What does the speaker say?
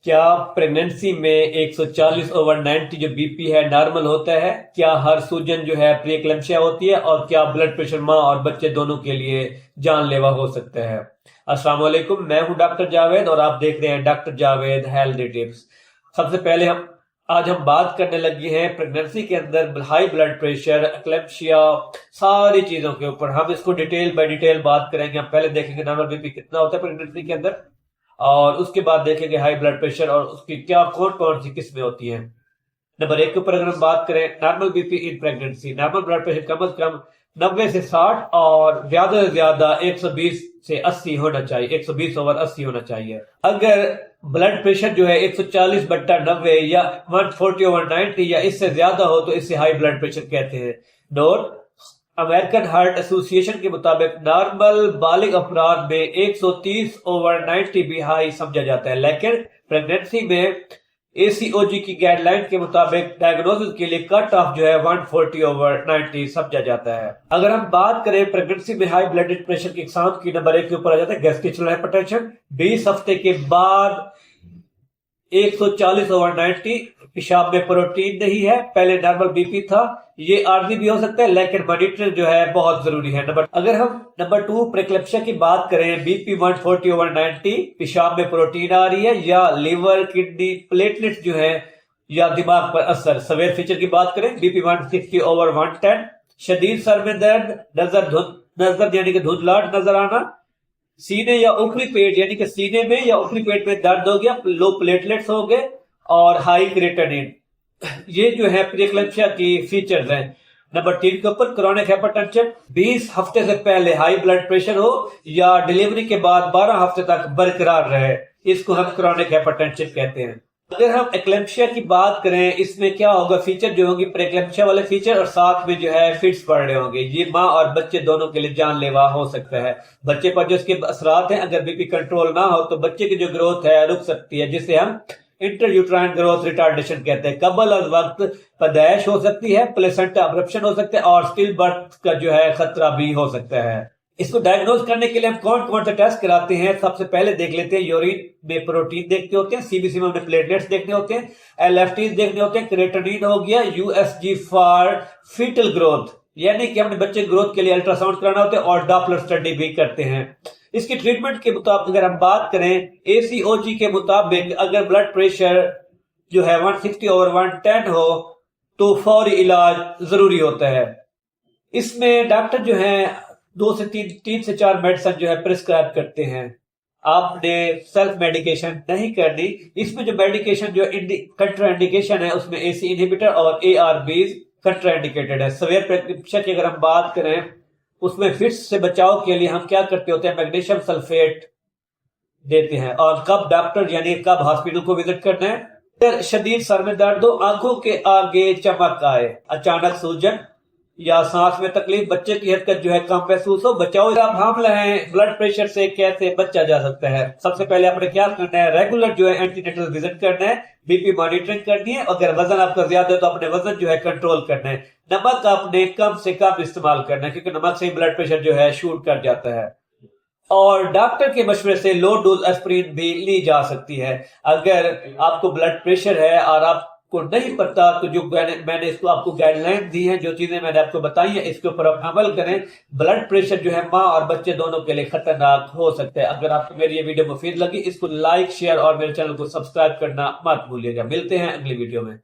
क्या प्रेगनेंसी में 140/90 जो बीपी है नॉर्मल होता है? क्या हर सूजन जो है प्री एक्लेम्पसिया होती है? और क्या ब्लड प्रेशर माँ और बच्चे दोनों के लिए जानलेवा हो सकता है? अस्सलाम वालेकुम, मैं हूं डॉक्टर जावेद और आप देख रहे हैं डॉक्टर जावेद हेल्थ टिप्स। सबसे पहले आज हम बात करने लगे हैं प्रेगनेंसी के अंदर हाई ब्लड प्रेशर, एक्लेम्पसिया, सारी चीजों के ऊपर। हम इसको डिटेल बाय डिटेल बात करेंगे। हम पहले देखेंगे नॉर्मल बीपी कितना होता है प्रेगनेंसी के अंदर, और उसके बाद देखेंगे हाई ब्लड प्रेशर और उसकी क्या कौन कौन सी किस्में होती हैं। नंबर 1 के ऊपर अगर हम बात करें normal BP in pregnancy, normal blood pressure कम से कम 90 से 60 और ज्यादा से ज्यादा 120 से 80 होना चाहिए, 120/80 होना चाहिए। अगर ब्लड प्रेशर जो है 140/90 या 140/90 या इससे ज्यादा हो तो इसे हाई ब्लड प्रेशर कहते हैं। नोट, अमेरिकन हार्ट एसोसिएशन के मुताबिक नॉर्मल बालिग अफराद में 130/90 भी हाई समझा जाता है, लेकिन प्रेगनेंसी में एसीओजी की गाइडलाइन के मुताबिक डायग्नोसिस के लिए कट ऑफ जो है 140/90 समझा जाता है। अगर हम बात करें प्रेगनेंसी में हाई ब्लड प्रेशर की एग्जाम की, नंबर 1 के ऊपर आ जाता है गैस्ट्रिकुलर हाइपरटेंशन। 20 हफ्ते के बाद 140/90 पेशाब में प्रोटीन नहीं है, पहले नॉर्मल बीपी था। ये आर्जी भी हो सकता है, लेकिन मॉनिटरिंग जो है बहुत जरूरी है। अगर हम नंबर 2 प्रेक्लेप्सिया की बात करें, बीपी 140/90, पेशाब में प्रोटीन आ रही है या लिवर, किडनी, प्लेटलेट्स जो है या दिमाग पर असर। सवेर फीचर की बात करें, बीपी 160/110, शदीद सर में दर्द, नजर यानी कि धुंधलाहट नजर आना, सीने या ऊपरी पेट यानी कि सीने में या ऊपरी पेट में दर्द हो गया, लो प्लेटलेट्स हो गए और हाई क्रिएटिनिन। ये जो है प्रीएक्लेम्पसिया की फीचर्स हैं। नंबर 3 के ऊपर क्रोनिक हाइपरटेंशन, 20 हफ्ते से पहले हाई ब्लड प्रेशर हो या डिलीवरी के बाद 12 हफ्ते तक बरकरार रहे, इसको हम क्रोनिक हाइपरटेंशन कहते हैं। अगर हम एक्लेम्पसिया की बात करें, इसमें क्या होगा, फीचर जो होंगे प्रेक्लेम्पसिया वाले फीचर और साथ में जो है फिट्स पड़ रहे होंगे। ये माँ और बच्चे दोनों के लिए जानलेवा हो सकता है। बच्चे पर जो इसके असरात हैं, अगर बीपी कंट्रोल ना हो तो बच्चे की जो ग्रोथ है रुक सकती है, जिसे हम इंटरयूट्राइन ग्रोथ रिटार्डेशन कहते हैं। कबल अज वक्त पैदाइश हो सकती है, प्लेसेंटा अब्रप्शन हो सकता है और स्टिल बर्थ का जो है खतरा भी हो सकता है। इसको डायग्नोज करने के लिए हम कौन कौन से टेस्ट कराते हैं, सबसे पहले देख लेते हैं। यूरिन में प्रोटीन देखते होते हैं, सीबीसी में हमने प्लेटलेट्स देखने होते हैं, एलएफटीज देखने होते हैं, क्रिएटिनिन हो गया, यूएसजी फॉर फीटल ग्रोथ यानी कि हमने बच्चे ग्रोथ के लिए अल्ट्रासाउंड कराना होता है और डॉपलर स्टडी भी करते हैं। इसकी ट्रीटमेंट के मुताबिक अगर हम बात करें, एसीओजी के मुताबिक अगर ब्लड प्रेशर जो है 160/110 हो तो फौरी इलाज जरूरी होता है। इसमें डॉक्टर जो है 2 से 3 से 4 मेडिसिन जो है प्रिस्क्राइब करते हैं। आपने सेल्फ मेडिकेशन नहीं करनी। इसमें जो मेडिकेशन जो कंट्राइंडिकेशन है उसमें एसी इनहिबिटर और एआरबीज कंट्राइंडिकेटेड है। सवेर प्रेक्लेम्पसिया की अगर हम बात करें, उसमें फिट्स से बचाव के लिए हम क्या करते होते हैं, मैग्नीशियम सल्फेट देते हैं। और कब डॉक्टर यानी कब हॉस्पिटल को विजिट करना है, शदीद सर में दर्द हो, आंखों के आगे चमक आए, अचानक सूजन या सांस में तकलीफ, बच्चे की हरकत जो है कम महसूस हो, बचाओ। आप हामला है, ब्लड प्रेशर से कैसे बचा जा सकता है? सबसे पहले आपने क्या करना है, रेगुलर जो है एंटीनेटल विजिट करना है, बीपी मॉनिटरिंग करनी है। अगर वजन आपका ज्यादा है तो अपने वजन जो है कंट्रोल करना है। नमक आपने कम से कम इस्तेमाल करना है, क्योंकि नमक से ब्लड प्रेशर जो है शूट कर जाता है। और डॉक्टर के मशवरे से लो डोज एस्पिरिन भी ली जा सकती है। अगर आपको ब्लड प्रेशर है और आपको नहीं पता तो जो मैंने इसको आपको गाइडलाइन दी है, जो चीजें मैंने आपको बताई है, इसके ऊपर आप अमल करें। ब्लड प्रेशर जो है माँ और बच्चे दोनों के लिए खतरनाक हो सकता है। अगर आपको मेरी ये वीडियो मुफीद लगी, इसको लाइक, शेयर और मेरे चैनल को सब्सक्राइब करना मत भूलिएगा। मिलते हैं अगली वीडियो में।